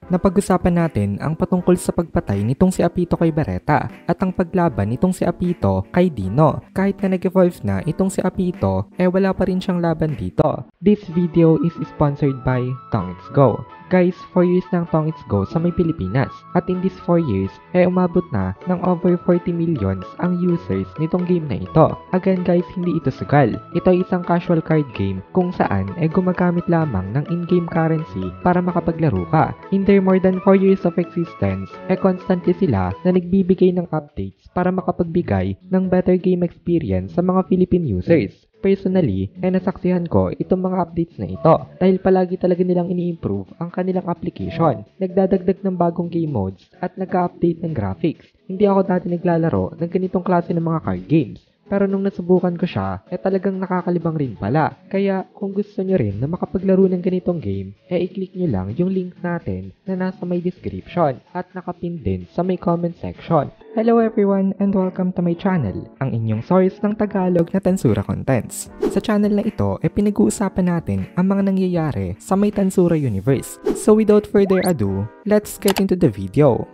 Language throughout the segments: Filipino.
Napag-usapan natin ang patungkol sa pagpatay nitong si Apito kay Beretta at ang paglaban nitong si Apito kay Dino. Kahit na nag-evolve na itong si Apito, wala pa rin siyang laban dito. This video is sponsored by Tongits Go. Guys, 4 years ng Tongits Go sa may Pilipinas at in these 4 years umabot na ng over 40 millions ang users nitong game na ito. Again guys, hindi ito sugal. Ito ay isang casual card game kung saan gumagamit lamang ng in-game currency para makapaglaro ka. In their more than 4 years of existence, constantly sila na nagbibigay ng updates para makapagbigay ng better game experience sa mga Philippine users. Personally, nasaksihan ko itong mga updates na ito dahil palagi talaga nilang ini-improve ang kanilang application. Nagdadagdag ng bagong game modes at nag-update ng graphics. Hindi ako dati naglalaro ng ganitong klase ng mga card games. Pero nung nasubukan ko siya, talagang nakakalibang rin pala. Kaya kung gusto nyo rin na makapaglaro ng ganitong game, i-click nyo lang yung link natin na nasa may description at nakapin din sa may comment section. Hello everyone and welcome to my channel, ang inyong source ng Tagalog na Tansura Contents. Sa channel na ito, pinag-uusapan natin ang mga nangyayari sa may Tansura Universe. So without further ado, let's get into the video.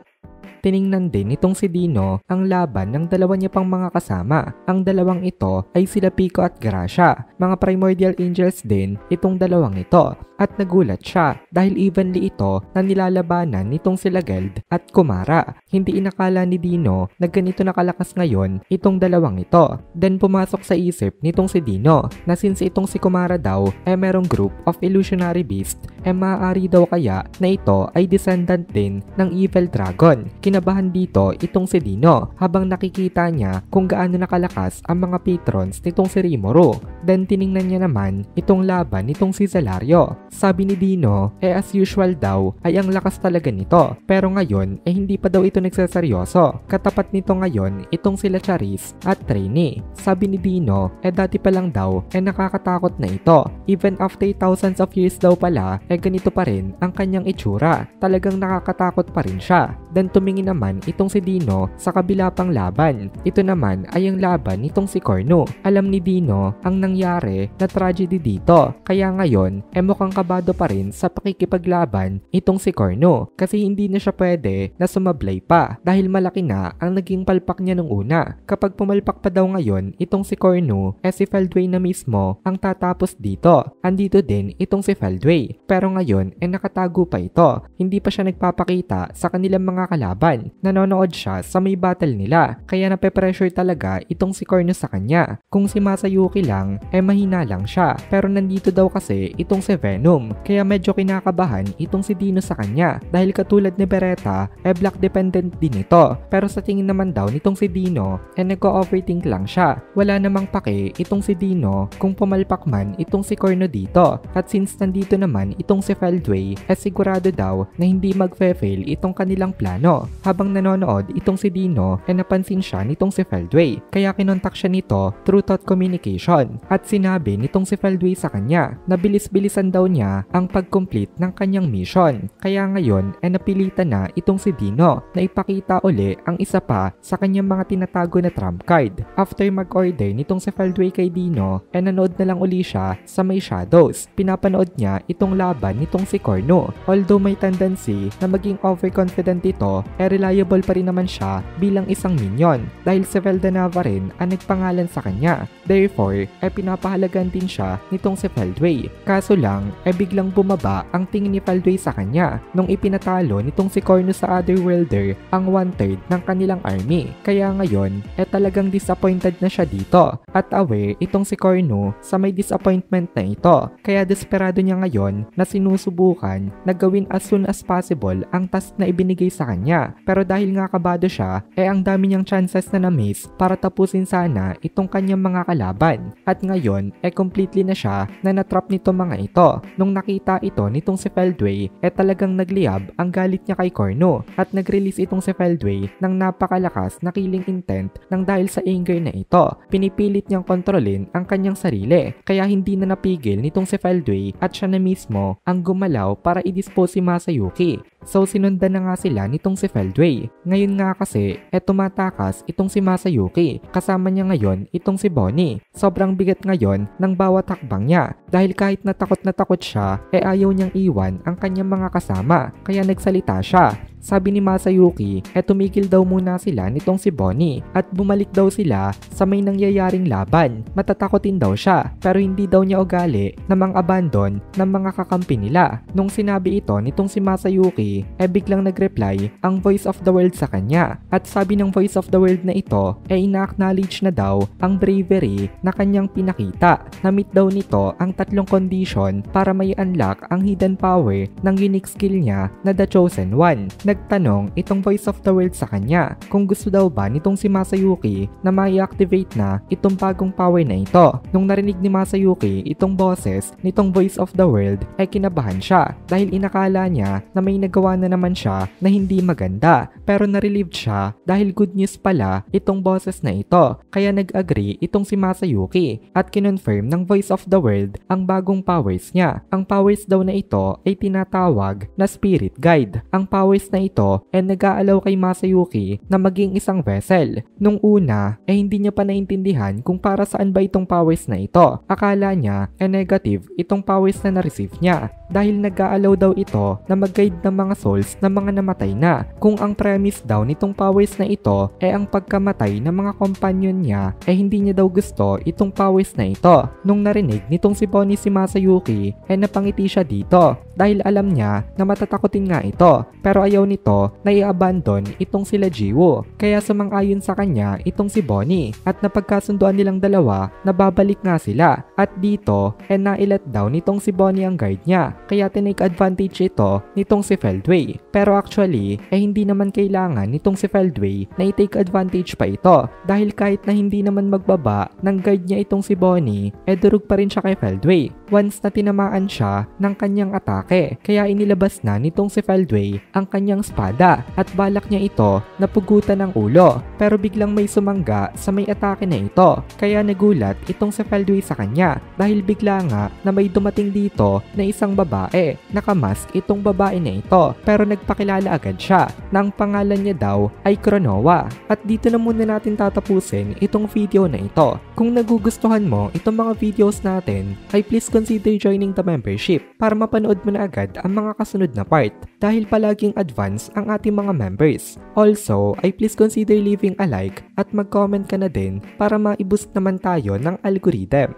Tiningnan din nitong si Dino ang laban ng dalawa niya pang mga kasama. Ang dalawang ito ay sila Pico at Gracia. Mga primordial angels din itong dalawang ito. At nagulat siya dahil evenly ito na nilalabanan nitong sila Geld at Kumara. Hindi inakala ni Dino na ganito nakalakas ngayon itong dalawang ito. Then pumasok sa isip nitong si Dino na since itong si Kumara daw merong group of illusionary beast, maaari daw kaya na ito ay descendant din ng evil dragon. Kinabahan dito itong si Dino habang nakikita niya kung gaano nakalakas ang mga patrons nitong si Rimuru. Then tiningnan niya naman itong laban nitong si Zelario. Sabi ni Dino, as usual daw ay ang lakas talaga nito. Pero ngayon hindi pa daw ito nagsaseryoso. Katapat nito ngayon itong sila Charis at Trini. Sabi ni Dino, dati pa lang daw nakakatakot na ito. Even after thousands of years daw pala, ganito pa rin ang kanyang itsura. Talagang nakakatakot pa rin siya. Then tumingin naman itong si Dino sa kabila pang laban. Ito naman ay ang laban nitong si Cornu. Alam ni Dino ang nangyari na tragedy dito. Kaya ngayon, mukhang kabado pa rin sa pakikipaglaban itong si Cornu kasi hindi na siya pwede na sumablay pa dahil malaki na ang naging palpak niya nung una. Kapag pumalpak pa daw ngayon itong si Cornu, si Feldway na mismo ang tatapos dito. Andito din itong si Feldway pero ngayon nakatago pa ito. Hindi pa siya nagpapakita sa kanilang mga kalaban. Nanonood siya sa may battle nila kaya nape-pressure talaga itong si Cornu sa kanya. Kung si Masayuki lang, mahina lang siya pero nandito daw kasi itong si Venom. Kaya medyo kinakabahan itong si Dino sa kanya dahil katulad ni Beretta, black dependent din ito. Pero sa tingin naman daw nitong si Dino, nag-overthink lang siya. Wala namang pake itong si Dino kung pumalpak man itong si Cornu dito. At since nandito naman itong si Feldway, sigurado daw na hindi magfe-fail itong kanilang plano. Habang nanonood itong si Dino, napansin siya nitong si Feldway. Kaya kinontak siya nito through thought communication. At sinabi nitong si Feldway sa kanya na bilis-bilisan daw niya ang pag-complete ng kanyang mission. Kaya ngayon napilitan na itong si Dino na ipakita uli ang isa pa sa kanyang mga tinatago na trump card. After mag-order nitong si Feldway kay Dino, nanood na lang uli siya sa may shadows. Pinapanood niya itong laban nitong si Cornu. Although may tendency na maging overconfident ito, reliable pa rin naman siya bilang isang minion dahil si Veldanava rin ang nagpangalan sa kanya. Therefore, pinapahalagan din siya nitong si Feldway. Kaso lang, biglang bumaba ang tingin ni Feldway sa kanya nung ipinatalo nitong si Cornu sa Otherworlder ang 1/3 ng kanilang army. Kaya ngayon, talagang disappointed na siya dito at aware itong si Cornu sa may disappointment na ito. Kaya desperado niya ngayon na sinusubukan na gawin as soon as possible ang task na ibinigay sa kanya. Pero dahil nga kabado siya, ang dami niyang chances na na-miss para tapusin sana itong kanyang mga kalaban. At ngayon, completely na siya na natrap nito mga ito. Nung nakita ito nitong si Feldway, talagang nagliyab ang galit niya kay Cornu at nag-release itong si Feldway ng napakalakas na killing intent nang dahil sa anger na ito. Pinipilit niyang kontrolin ang kanyang sarili kaya hindi na napigil nitong si Feldway at siya na mismo ang gumalaw para i-dispose si Masayuki. So sinundan na nga sila nitong si Feldway. Ngayon nga kasi, tumatakas itong si Masayuki. Kasama niya ngayon itong si Bonnie. Sobrang bigat ngayon ng bawat hakbang niya dahil kahit na takot siya, ayaw niyang iwan ang kanyang mga kasama. Kaya nagsalita siya. Sabi ni Masayuki, tumigil daw muna sila nitong si Bonnie at bumalik daw sila sa may nangyayaring laban. Matatakotin daw siya pero hindi daw niya ugali na mang-abandon ng mga kakampi nila. Nung sinabi ito nitong si Masayuki, biglang nag-reply ang Voice of the World sa kanya. At sabi ng Voice of the World na ito, ina-acknowledge na daw ang bravery na kanyang pinakita. Na-meet daw nito ang 3 condition para may unlock ang hidden power ng unique skill niya na The Chosen One. Nagtanong itong Voice of the World sa kanya kung gusto daw ba nitong si Masayuki na mai-activate na itong bagong power na ito. Nung narinig ni Masayuki itong boses nitong Voice of the World kinabahan siya dahil inakala niya na may nagawa na naman siya na hindi maganda, pero na-relieved siya dahil good news pala itong boses na ito. Kaya nag-agree itong si Masayuki at kinonfirm ng Voice of the World ang bagong powers niya. Ang powers daw na ito ay tinatawag na Spirit Guide. Ang powers na ito nag-aalaw kay Masayuki na maging isang vessel. Nung una hindi niya pa naintindihan kung para saan ba itong powers na ito. Akala niya negative itong powers na na-receive niya dahil nag-aalaw daw ito na mag-guide ng mga souls ng mga namatay na. Kung ang premise daw nitong powers na ito ang pagkamatay ng mga companion niya hindi niya daw gusto itong powers na ito. Nung narinig nitong si Bonnie si Masayuki napangiti siya dito dahil alam niya na matatakotin nga ito, pero ayaw nito na i-abandon itong sila Jiwoo. Kaya sumang-ayon sa kanya itong si Bonnie at napagkasunduan nilang dalawa na babalik nga sila. At dito nailat daw nitong si Bonnie ang guide niya, kaya tinake advantage ito nitong si Feldway. Pero actually hindi naman kailangan nitong si Feldway na i-take advantage pa ito dahil kahit na hindi naman magbaba ng guide niya itong si Bonnie, durug pa rin siya kay Feldway once na tinamaan siya ng kanyang atake. Kaya inilabas na nitong si Feldway ang kanyang espada at balak niya ito na pugutan ng ulo, pero biglang may sumangga sa may atake na ito. Kaya nagulat itong si Feldway sa kanya dahil bigla nga na may dumating dito na isang babae. Nakamask itong babae na ito, pero nagpakilala agad siya na ang pangalan niya daw ay Chronoa. At dito na muna natin tatapusin itong video na ito. Kung nagugustuhan mo itong mga videos natin, ay please consider joining the membership para mapanood mo na agad ang mga kasunod na part dahil palaging advance ang ating mga members. Also, ay please consider leaving a like at mag-comment ka na din para ma-boost naman tayo ng algorithm.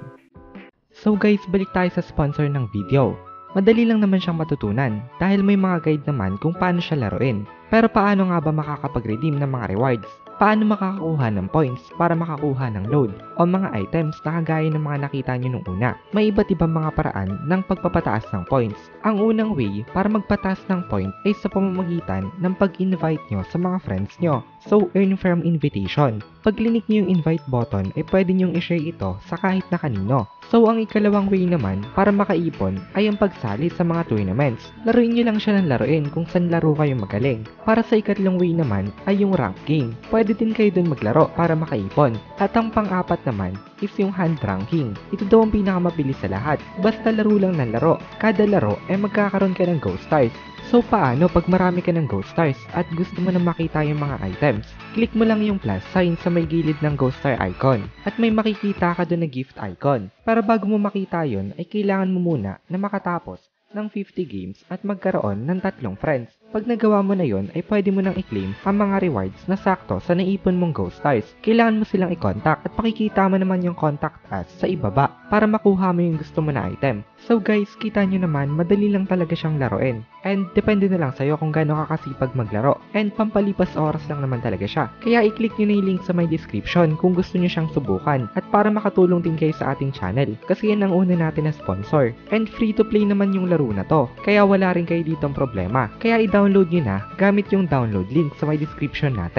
So guys, balik tayo sa sponsor ng video. Madali lang naman siyang matutunan dahil may mga guide naman kung paano siya laruin. Pero paano nga ba makakapag-redeem ng mga rewards? Paano makakakuha ng points para makakuha ng load o mga items na kagaya ng mga nakita nyo nung una? May iba't ibang mga paraan ng pagpapataas ng points. Ang unang way para magpataas ng point ay sa pamamagitan ng pag-invite nyo sa mga friends nyo. So, earn from invitation. Pag clinic nyo yung invite button, ay pwede nyong i-share ito sa kahit na kanino. So, ang ikalawang way naman para makaipon ay ang pagsali sa mga tournaments. Laruin nyo lang siya ng laruin kung saan laro kayo magaling. Para sa ikatlong way naman ay yung rank game. Pwede din kayo dun maglaro para makaipon. At ang pang-apat naman is yung hand ranking. Ito daw ang pinakamabilis sa lahat. Basta laro lang ng laro. Kada laro ay magkakaroon ka ng Ghost Stars. So paano pag marami ka ng Ghost Stars at gusto mo na makita yung mga items? Click mo lang yung plus sign sa may gilid ng Ghost Star icon at may makikita ka doon na gift icon. Para bago mo makita yon ay kailangan mo muna na makatapos ng 50 games at magkaroon ng 3 friends. Pag nagawa mo na yon ay pwede mo nang i-claim ang mga rewards na sakto sa naipon mong Ghost Stars. Kailangan mo silang i-contact at pakikita mo naman yung contact us sa ibaba para makuha mo yung gusto mo na item. So guys, kita nyo naman, madali lang talaga siyang laruin. And depende na lang sa'yo kung gaano ka kasipag maglaro. And pampalipas oras lang naman talaga siya. Kaya i-click nyo na yung link sa my description kung gusto nyo siyang subukan. At para makatulong din kayo sa ating channel. Kasi yan ang una natin na sponsor. And free to play naman yung laro na to. Kaya wala rin kayo ditong problema. Kaya i-download nyo na gamit yung download link sa my description natin.